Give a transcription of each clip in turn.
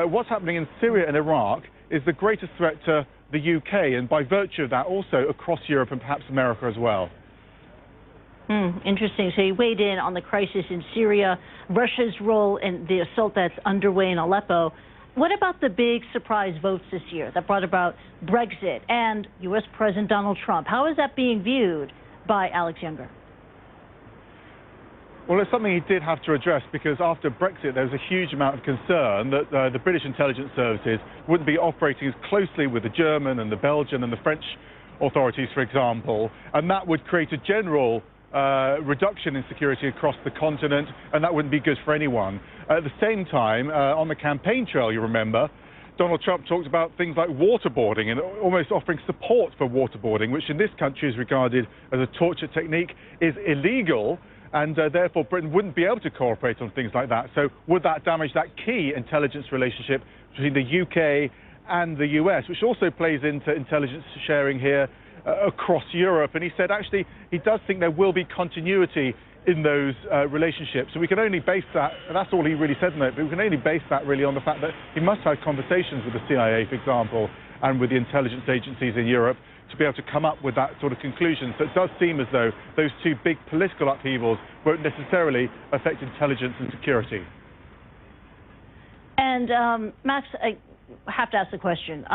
what's happening in Syria and Iraq is the greatest threat to the UK, and by virtue of that, also across Europe and perhaps America as well. Interesting. So you weighed in on the crisis in Syria, Russia's role in the assault that's underway in Aleppo. What about the big surprise votes this year that brought about Brexit and U.S. President Donald Trump? How is that being viewed by Alex Younger? Well, it's something he did have to address, because after Brexit there was a huge amount of concern that the British intelligence services wouldn't be operating as closely with the German and the Belgian and the French authorities, for example, and that would create a general reduction in security across the continent, and that wouldn't be good for anyone. At the same time, on the campaign trail, you remember, Donald Trump talked about things like waterboarding and almost offering support for waterboarding, which in this country is regarded as a torture technique, is illegal, and therefore Britain wouldn't be able to cooperate on things like that. So would that damage that key intelligence relationship between the UK and the US, which also plays into intelligence sharing here across Europe? And he said actually he does think there will be continuity in those relationships. So we can only base that, and that's all he really said in it, but we can only base that really on the fact that he must have conversations with the CIA, for example, and with the intelligence agencies in Europe to be able to come up with that sort of conclusion. So it does seem as though those two big political upheavals won't necessarily affect intelligence and security. And Max, I have to ask the question.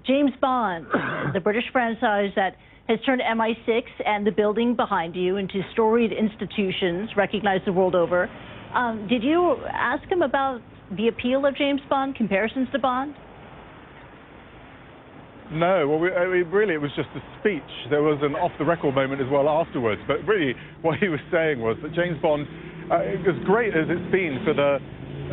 James Bond, the British franchise that has turned MI6 and the building behind you into storied institutions recognized the world over. Did you ask him about the appeal of James Bond, comparisons to Bond? No, well, really it was just a speech. There was an off-the-record moment as well afterwards, but really what he was saying was that James Bond, as great as it's been for the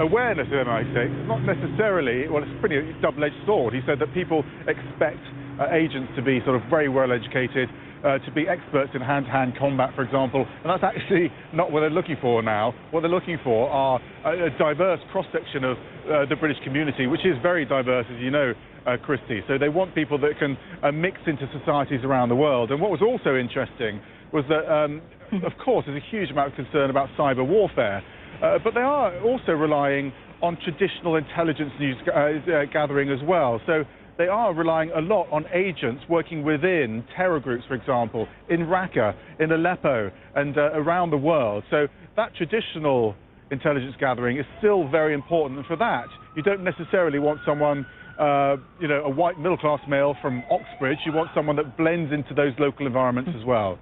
awareness of MI6, not necessarily, well, it's a pretty double-edged sword. He said that people expect agents to be sort of very well educated, to be experts in hand-to-hand combat, for example, and that's actually not what they're looking for now. What they're looking for are a diverse cross-section of the British community, which is very diverse, as you know, Christy. So they want people that can mix into societies around the world. And what was also interesting was that, of course, there's a huge amount of concern about cyber warfare, but they are also relying on traditional intelligence news gathering as well. So they are relying a lot on agents working within terror groups, for example, in Raqqa, in Aleppo, and around the world. So that traditional intelligence gathering is still very important. And for that, you don't necessarily want someone, you know, a white middle-class male from Oxbridge. You want someone that blends into those local environments as well.